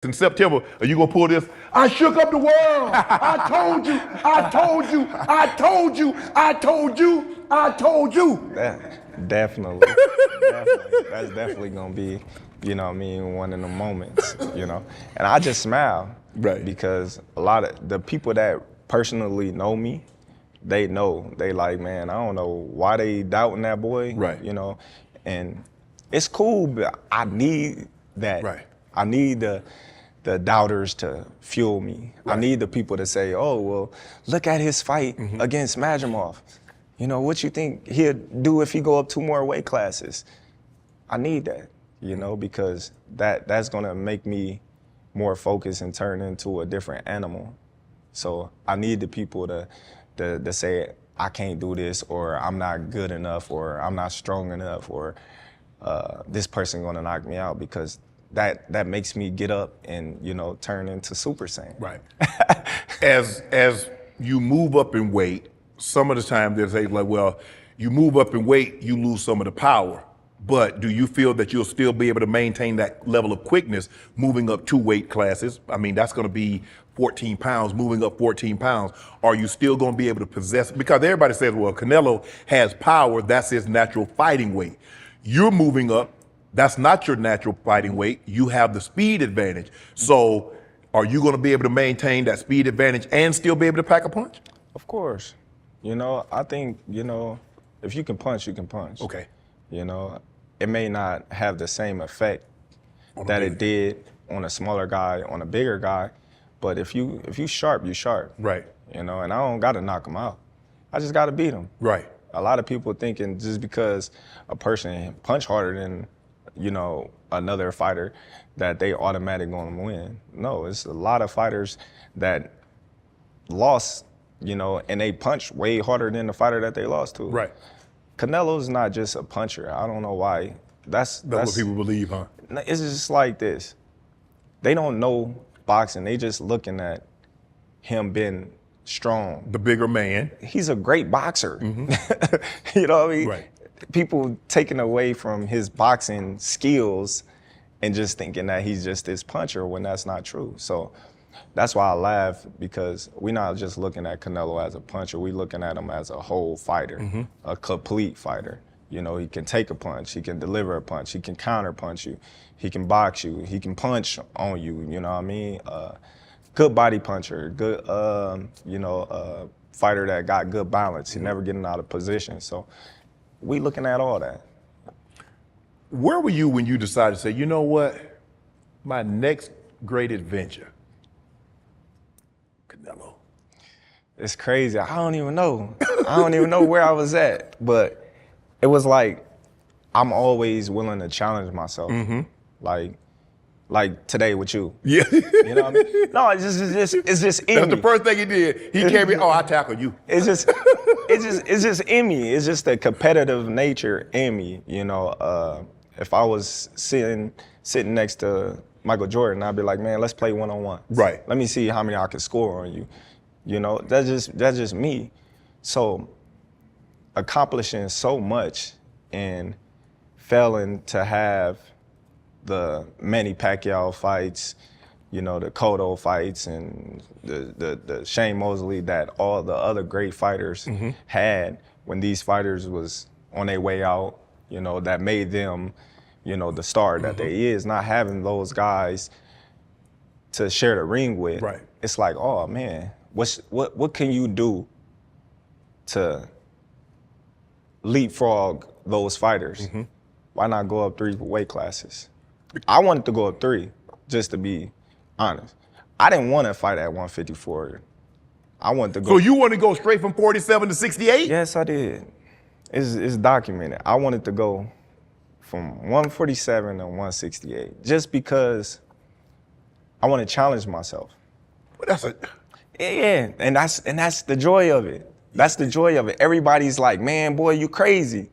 in September, are you gonna pull this? I shook up the world. I told you. I told you. I told you. I told you. I told you. Definitely. That's definitely gonna be, you know what I mean, one of the moments, you know. And I just smile. Right. Because a lot of the people that personally know me, they know. They like, man, I don't know why they doubting that boy. Right. You know. And it's cool, but I need that. Right. I need the doubters to fuel me. Right. I need the people to say, oh, well, look at his fight against Majimov. You know, what you think he'll do if he go up 2 more weight classes? I need that, you know, because that's gonna make me more focused and turn into a different animal. So I need the people to say, I can't do this, or I'm not good enough, or I'm not strong enough, or this person gonna knock me out, because that makes me get up and, you know, turn into Super Saiyan. Right. As you move up in weight, some of the time they say, like, well, you move up in weight, you lose some of the power. But do you feel that you'll still be able to maintain that level of quickness moving up 2 weight classes? I mean, that's gonna be 14 pounds, moving up 14 pounds. Are you still gonna be able to possess, because everybody says, well, Canelo has power, that's his natural fighting weight. You're moving up, that's not your natural fighting weight. You have the speed advantage. So are you gonna be able to maintain that speed advantage and still be able to pack a punch? Of course. You know, I think, you know, if you can punch, you can punch. Okay. You know, it may not have the same effect that it did on a smaller guy, on a bigger guy, but if you sharp, you sharp. Right. You know, and I don't gotta knock him out. I just gotta beat him. Right. A lot of people thinking just because a person punch harder than, you know, another fighter, that they automatically gonna win. No, it's a lot of fighters that lost, you know, and they punch way harder than the fighter that they lost to. Right. Canelo's not just a puncher. I don't know why. That's what people believe, huh? It's just like this. They don't know boxing. They just looking at him being strong. The bigger man. He's a great boxer. You know what I mean? Right. People taking away from his boxing skills and just thinking that he's just this puncher when that's not true. So that's why I laugh, because we're not just looking at Canelo as a puncher, we're looking at him as a whole fighter, a complete fighter. You know, he can take a punch, he can deliver a punch, he can counter punch you, he can box you, he can punch on you, you know what I mean? Good body puncher, good, you know, fighter that got good balance, he never getting out of position. So we looking at all that. Where were you when you decided to say, you know what, my next great adventure? Canelo. It's crazy. I don't even know. I don't even know where I was at. But it was like, I'm always willing to challenge myself. Like today with you. Yeah. You know what I mean? No, it's just in me. That's the first thing he did. He came in, oh, I tackle you. It's just in me. It's just the competitive nature in me. You know, if I was sitting next to Michael Jordan, I'd be like, man, let's play one-on-one. Right. Let me see how many I can score on you. You know, that's just me. So accomplishing so much and failing to have the Manny Pacquiao fights, you know, the Cotto fights, and the Shane Mosley that all the other great fighters had when these fighters was on their way out, you know, that made them, you know, the star that they is. Not having those guys to share the ring with, right. It's like, oh man, what can you do to leapfrog those fighters? Why not go up 3 weight classes? I wanted to go up 3, just to be honest. I didn't want to fight at 154. I wanted to go. So you want to go straight from 47 to 68? Yes, I did. It's documented. I wanted to go from 147 to 168, just because I want to challenge myself. But that's Yeah, and that's the joy of it. That's the joy of it. Everybody's like, man, boy, you crazy.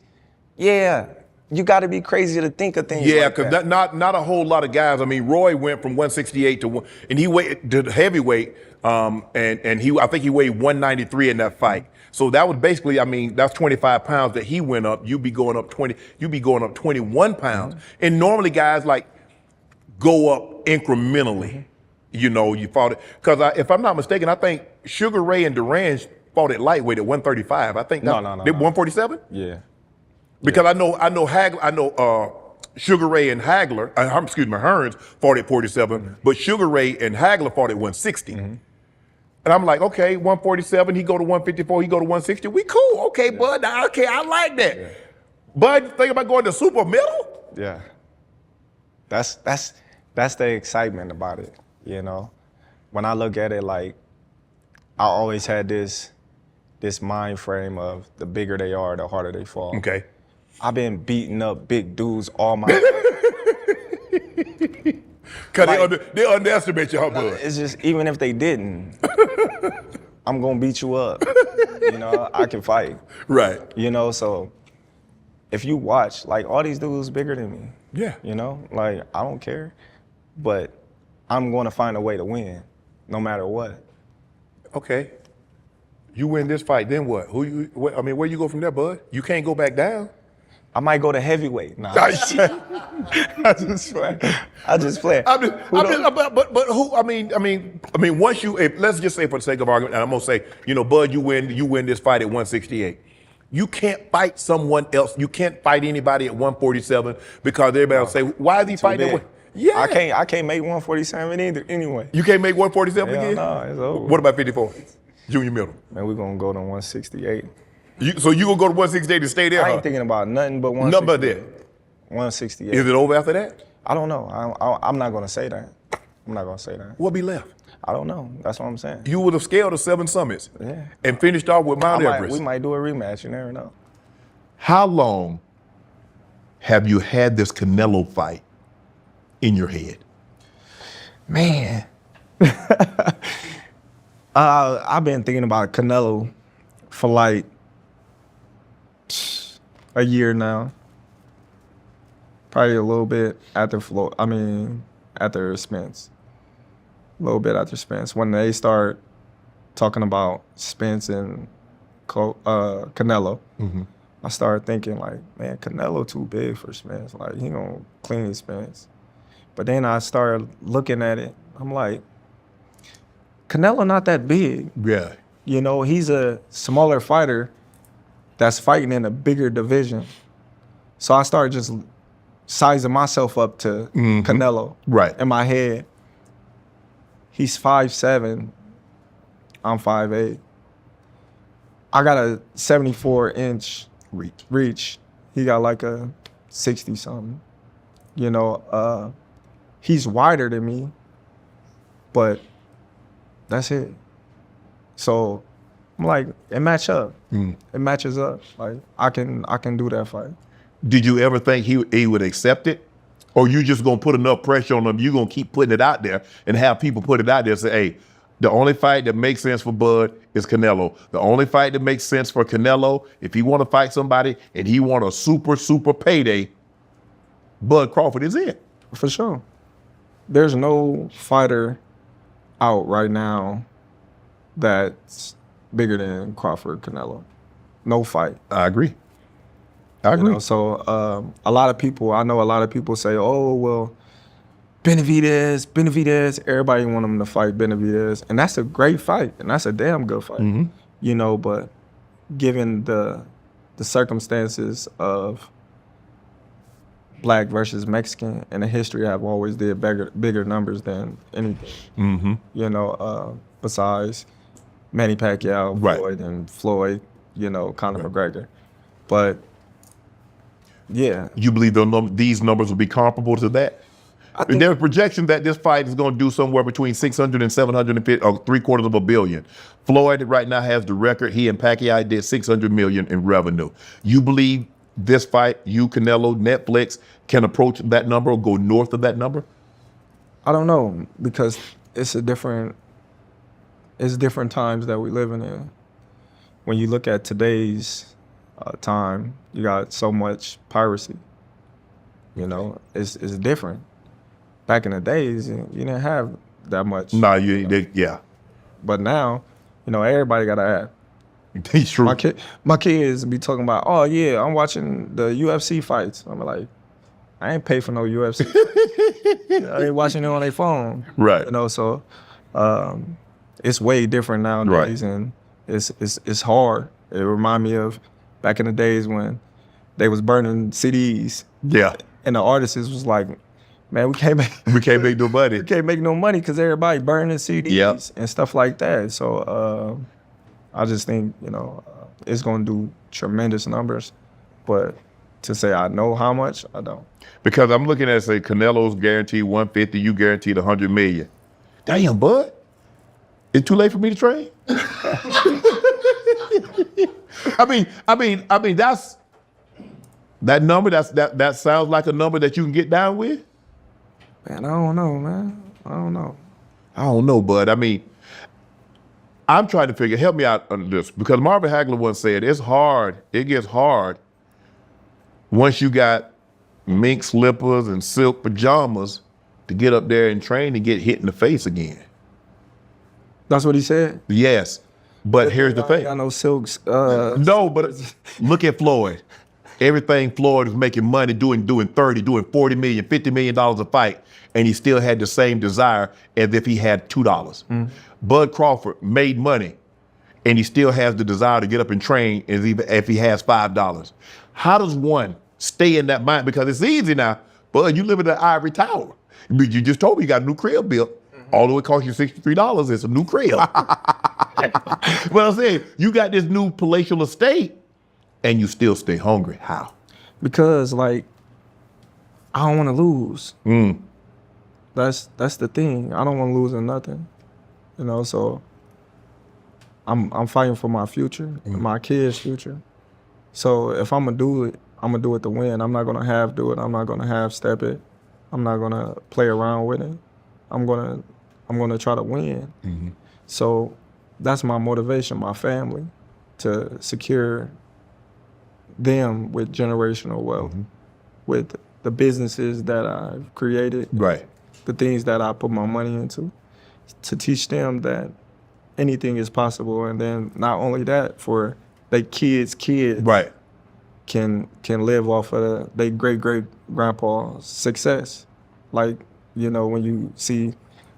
Yeah, you got to be crazy to think of things. Yeah, like because not a whole lot of guys. I mean, Roy went from 168 to one, and he weighed to heavyweight, and I think he weighed 193 in that fight. So that was basically, I mean, that's 25 pounds that he went up. You'd be going up 21 pounds. And normally guys like go up incrementally. You know, you fought it because if I'm not mistaken, I think Sugar Ray and Terence fought at lightweight at 135. I think No. 147. Yeah. Because I know Sugar Ray and Hearns fought at 47, but Sugar Ray and Hagler fought at 160. And I'm like, okay, 147, he go to 154, he go to 160. We cool, okay, bud. Okay, I like that. Yeah. Bud, think about going to super middle? Yeah. That's the excitement about it, you know? When I look at it, like, I always had this mind frame of the bigger they are, the harder they fall. Okay. I've been beating up big dudes all my life. Because they underestimate you, huh, bud? It's just, even if they didn't, I'm gonna beat you up. You know, I can fight. Right. You know, so if you watch, like, all these dudes bigger than me. Yeah. You know, like, I don't care, but I'm gonna find a way to win, no matter what. Okay. You win this fight, then what? Where you go from there, bud? You can't go back down. I might go to heavyweight. Nah. I just play. But who? I mean, once you, let's just say for the sake of argument, and I'm gonna say, Bud, you win this fight at 168. You can't fight someone else. You can't fight anybody at 147 because everybody will say, why is he fighting? Big. Yeah. I can't make 147 either. Anyway. You can't make 147 again? No, it's over. What about 54? Junior middle. Man, we're gonna go to 168. So you gonna go to 168 and stay there? I ain't thinking about nothing but 168. Nothing but that. 168. Is it over after that? I don't know. I'm not gonna say that. I'm not gonna say that. What be left? I don't know. That's what I'm saying. You would have scaled the 7 summits. Yeah. And finished off with Mount Everest. We might do a rematch. You never know. How long have you had this Canelo fight in your head? Man. I've been thinking about Canelo for like a year now. Probably a little bit after Spence. A little bit after Spence. When they start talking about Spence and Canelo, I started thinking like, man, Canelo too big for Spence. Like, he gonna clean Spence. But then I started looking at it. I'm like, Canelo not that big. Yeah. You know, he's a smaller fighter that's fighting in a bigger division. So I started just sizing myself up to Canelo. Right. In my head. He's 5'7", I'm 5'8". I got a 74-inch reach. He got like a 60-something. You know, he's wider than me, but that's it. So I'm like, it match up. It matches up. Like, I can do that fight. Did you ever think he would accept it? Or you just gonna put enough pressure on him, you gonna keep putting it out there and have people put it out there and say, hey, the only fight that makes sense for Bud is Canelo. The only fight that makes sense for Canelo, if he wanna fight somebody and he want a super, super payday, Bud Crawford is it. For sure. There's no fighter out right now that's bigger than Crawford Canelo. No fight. I agree. You know, so a lot of people say, oh, well, Benavidez, everybody want him to fight Benavidez. And that's a great fight, and that's a damn good fight. You know, but given the circumstances of Black versus Mexican and the history, I've always did bigger numbers than anything. You know, besides Manny Pacquiao, Floyd, and Floyd, you know, Conor McGregor. But yeah. You believe these numbers will be comparable to that? There's a projection that this fight is going to do somewhere between 600 and 750, or $750 million. Floyd right now has the record. He and Pacquiao did 600 million in revenue. You believe this fight, Canelo, Netflix, can approach that number or go north of that number? I don't know, because it's different times that we living in. When you look at today's time, you got so much piracy. You know, it's different. Back in the days, you didn't have that much. Nah, yeah. But now, you know, everybody got an app. It's true. My kids be talking about, oh yeah, I'm watching the UFC fights. I'm like, I ain't pay for no UFC. I ain't watching it on their phone. Right. You know, so it's way different nowadays, and it's hard. It remind me of back in the days when they was burning CDs. Yeah. And the artists was like, man, we can't make no money. we can't make no money because everybody burning CDs and stuff like that. So I just think, you know, it's gonna do tremendous numbers, but to say I know how much, I don't. Because I'm looking at, say, Canelo's guaranteed 150, you guaranteed 100 million. Damn, bud. It's too late for me to train? I mean, that's that number, that sounds like a number that you can get down with? Man, I don't know, man. I don't know. I don't know, bud. I mean, I'm trying to figure, help me out on this, because Marvin Hagler once said, it's hard, it gets hard once you got mink slippers and silk pajamas to get up there and train and get hit in the face again. That's what he said? Yes, but here's the thing. I know silks. No, but look at Floyd. Everything Floyd was making money doing 30, doing $40 million, $50 million a fight, and he still had the same desire as if he had $2. Bud Crawford made money, and he still has the desire to get up and train as if he has $5. How does one stay in that mind? Because it's easy now, Bud, you live in the ivory tower. You just told me you got a new crib built. Although it costs you $63, it's a new crib. But I'm saying, you got this new palatial estate, and you still stay hungry. How? Because, like, I don't want to lose. That's the thing. I don't want to lose in nothing. You know, so I'm fighting for my future, my kids' future. So if I'm gonna do it, I'm gonna do it to win. I'm not gonna half do it. I'm not gonna half step it. I'm not gonna play around with it. I'm gonna try to win. So that's my motivation, my family, to secure them with generational wealth, with the businesses that I've created, the things that I put my money into, to teach them that anything is possible. And then not only that, for their kids' can live off of their great-great-grandpa's success. Like, you know, when you see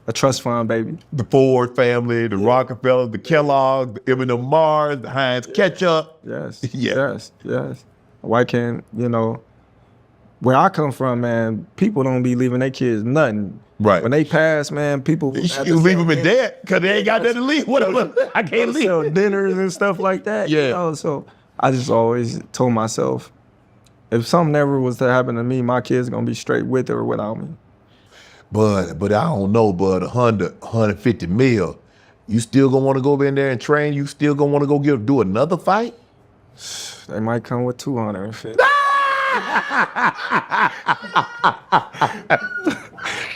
a trust fund baby. The Ford family, the Rockefeller, the Kellogg, the M&M Mars, the Heinz ketchup. Yes. Why can't, you know, where I come from, man, people don't be leaving their kids nothing. When they pass, man, people you leave them in debt because they ain't got nothing to leave. I can't leave. Sell dinners and stuff like that. You know? So I just always told myself, if something ever was to happen to me, my kids gonna be straight with it or without me. But I don't know, bud, 150 mil. You still gonna wanna go in there and train? You still gonna wanna go do another fight? They might come with 250.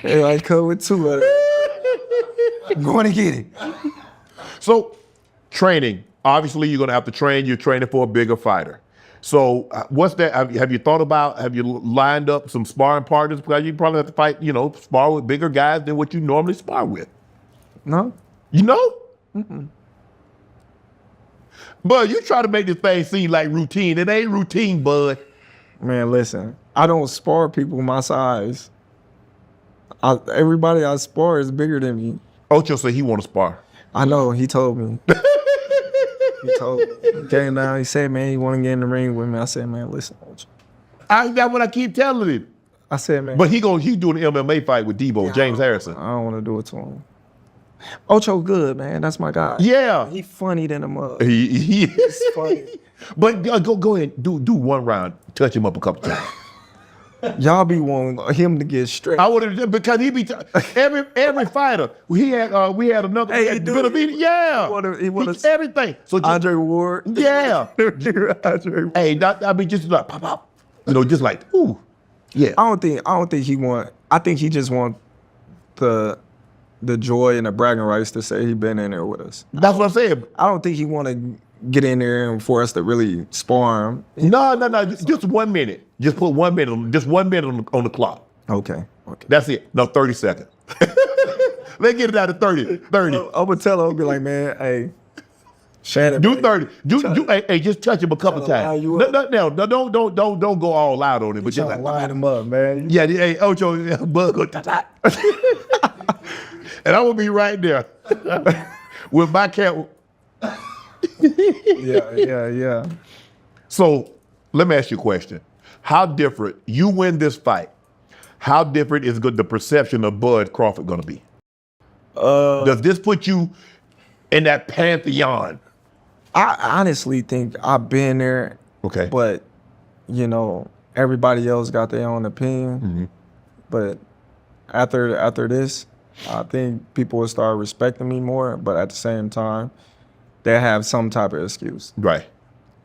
They might come with 200. I'm going to get it. So, training. Obviously, you're gonna have to train. You're training for a bigger fighter. So what's that? Have you thought about, have you lined up some sparring partners? Because you probably have to fight, you know, spar with bigger guys than what you normally spar with. No. You know? Bud, you try to make this thing seem like routine. It ain't routine, bud. Man, listen, I don't spar people my size. Everybody I spar is bigger than me. Ocho said he want to spar. I know, he told me. He told me. He came down, he said, man, he want to get in the ring with me. I said, man, listen, Ocho. That's what I keep telling him. I said, man. But he doing an MMA fight with Debo, James Harrison. I don't want to do it to him. Ocho good, man. That's my guy. Yeah. He funny than a mug. He's funny. But go ahead, do one round, touch him up a couple times. Y'all be wanting him to get straight. I would have, because he be every fighter. We had another. Hey, he was everything. So just, Andre Ward. Yeah. Andre Ward. Hey, I mean, just like pop, you know, just like ooh, yeah. I don't think he want. I think he just want the joy and the bragging rights to say he been in there with us. That's what I'm saying. I don't think he want to get in there and for us to really spar him. No. Just 1 minute. Just put 1 minute on the clock. Okay. That's it. No, 30 seconds. Let's get it out of 30. I'm gonna tell him, be like, man, hey, Shannon, Do 30. Hey, just touch him a couple Tryna line times. you No, don't go all out on it, but just trying to line him up, man. yeah, hey, Ocho, bud, go ta-ta. And I'm gonna be right there with my cat. Yeah. So let me ask you a question. How different, you win this fight, how different is the perception of Bud Crawford gonna be? Does this put you in that pantheon? I honestly think I've been there. Okay. But, you know, everybody else got their own opinion. Mm-hmm. But after this, I think people will start respecting me more. But at the same time, they have some type of excuse. Right.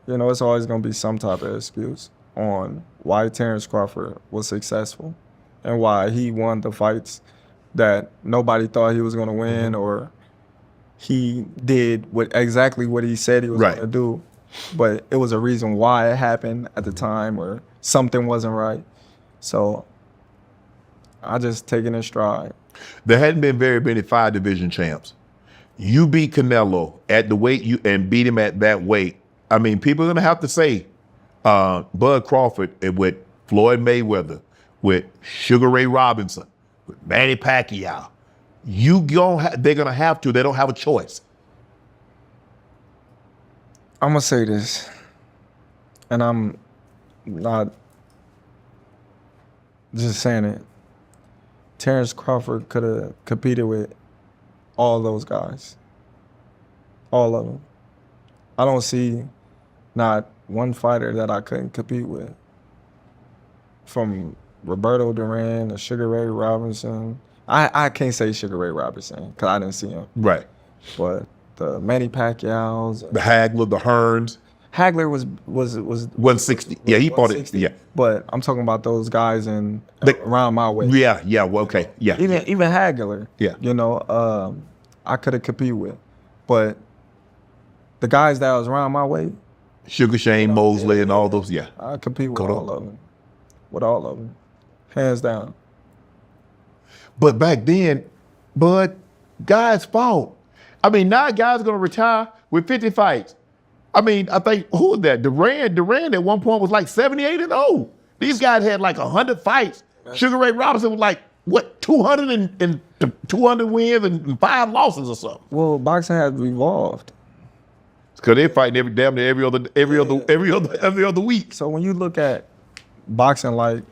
You know, it's always going to be some type of excuse on why Terence Crawford was successful and why he won the fights that nobody thought he was going to win, or he did exactly what he said he was Right. going to do. But it was a reason why it happened at the time, or something wasn't right. So I just take it in stride. There hadn't been very many 5-division champs. You beat Canelo at the weight and beat him at that weight. I mean, people are gonna have to say Bud Crawford with Floyd Mayweather, with Sugar Ray Robinson, with Manny Pacquiao. They're gonna have to. They don't have a choice. I'm gonna say this, and I'm not just saying it. Terence Crawford could have competed with all those guys, all of them. I don't see not one fighter that I couldn't compete with, from Roberto Duran to Sugar Ray Robinson. I can't say Sugar Ray Robinson because I didn't see him, Right. but the Manny Pacquiao's, The Hagler, the Hearns, Hagler was 160. Yeah, he fought it. 160. Yeah. But I'm talking about those guys around my weight. Yeah. Well, okay. Yeah. Even Hagler. Yeah. You know, I could have competed with, but the guys that was around my weight, Sugar Shane Mosley and all those. Yeah. I compete with Cotto. all of them. With all of them, hands down. But back then, Bud, guys fought. I mean, now guys are gonna retire with 50 fights. I mean, I think, who was that? Duran at one point was like 78-0. These guys had like 100 fights. Sugar Ray Robinson was like, what, 200 and 200 wins and 5 losses or something. Well, boxing has evolved. Because they're fighting every other week. So when you look at boxing like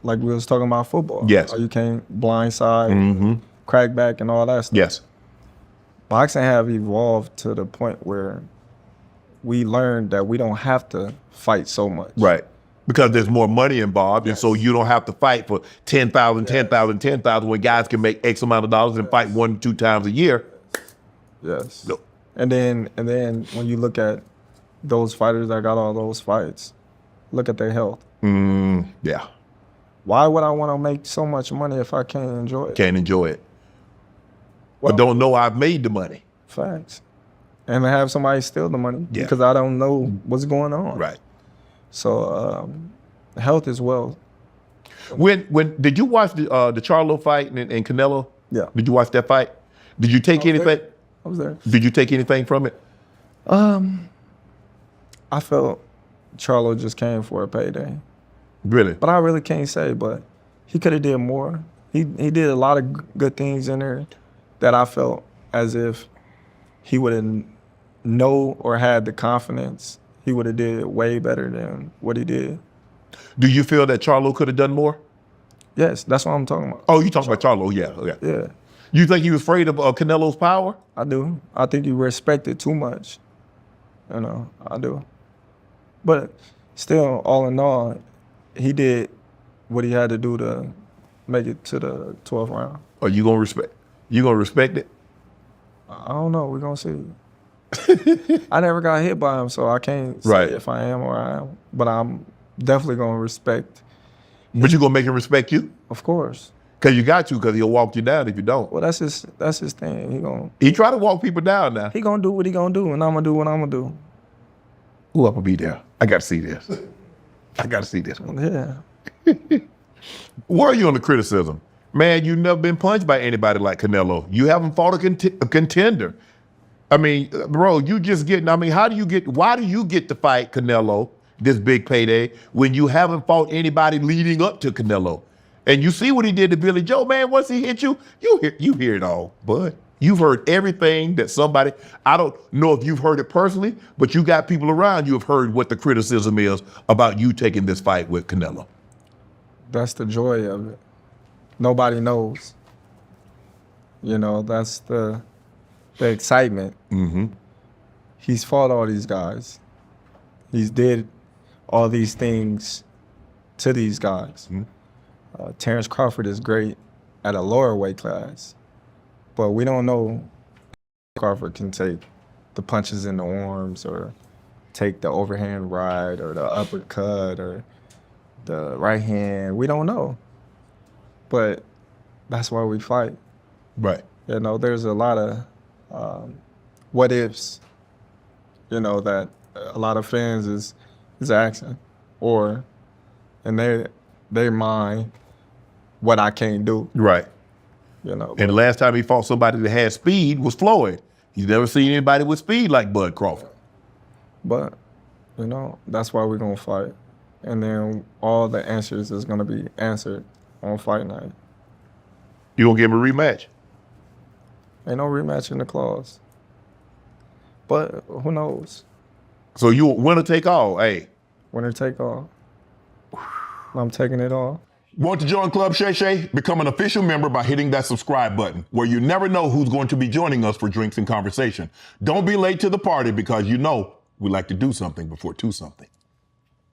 we was talking about football. Yes. You can't blindside, crack back, and all that stuff. Yes. Boxing have evolved to the point where we learned that we don't have to fight so much. Right. Because there's more money involved, and so you don't have to fight for 10,000, 10,000, 10,000 when guys can make X amount of dollars and fight 1-2 times a year. Yes. No. And then when you look at those fighters that got all those fights, look at their health. Yeah. Why would I want to make so much money if I can't enjoy it? Can't enjoy it. Well, But don't know I've made the money. Facts. And to have somebody steal the money because I don't know what's going on. Right. So health is wealth. When did you watch the Charlo fight and Canelo? Yeah. Did you watch that fight? Did you take anything? I was there. Did you take anything from it? I felt Charlo just came for a payday. Really? But I really can't say, but he could have did more. He did a lot of good things in there that I felt as if he would have know or had the confidence. He would have did way better than what he did. Do you feel that Charlo could have done more? Yes, that's what I'm talking about. Oh, you talking about Charlo? Yeah. Yeah, You think he was afraid of Canelo's power? I do. I think he respected too much. You know, I do. But still, all in all, he did what he had to do to make it to the 12th round. Are you gonna respect? You gonna respect it? I don't know. We're gonna see. I never got hit by him, so I can't say Right. if I am or I am. But I'm definitely gonna respect. But you gonna make him respect you? Of course. Cause you got to, because he'll walk you down if you don't. Well, that's his thing. He try to walk people down now. He gonna do what he gonna do, and I'm gonna do what I'm gonna do. Ooh, I'm gonna be there. I gotta see this. I gotta see this one. Yeah. Where are you on the criticism? Man, you've never been punched by anybody like Canelo. You haven't fought a contender. I mean, bro, you just getting, I mean, why do you get to fight Canelo, this big payday, when you haven't fought anybody leading up to Canelo? And you see what he did to Billy Joe, man, once he hit you, you hear it all, bud. You've heard everything that somebody, I don't know if you've heard it personally, but you got people around you have heard what the criticism is about you taking this fight with Canelo. That's the joy of it. Nobody knows. You know, that's the excitement. Mm-hmm. He's fought all these guys. He's did all these things to these guys. Mm-hmm. Terence Crawford is great at a lower weight class, but we don't know if Crawford can take the punches in the arms or take the overhand right or the uppercut or the right hand. We don't know, but that's why we fight. Right. You know, there's a lot of what ifs, you know, that a lot of fans is asking, or in their mind, what I can't do. Right. You know. And the last time he fought somebody that had speed was Floyd. He's never seen anybody with speed like Bud Crawford. But, you know, that's why we're gonna fight. And then all the answers is gonna be answered on fight night. You gonna give him a rematch? Ain't no rematch in the clause. But who knows? So you winner take all, hey. Winner take all. I'm taking it all. Want to join Club Shay Shay? Become an official member by hitting that subscribe button, where you never know who's going to be joining us for drinks and conversation. Don't be late to the party, because you know we like to do something before two something.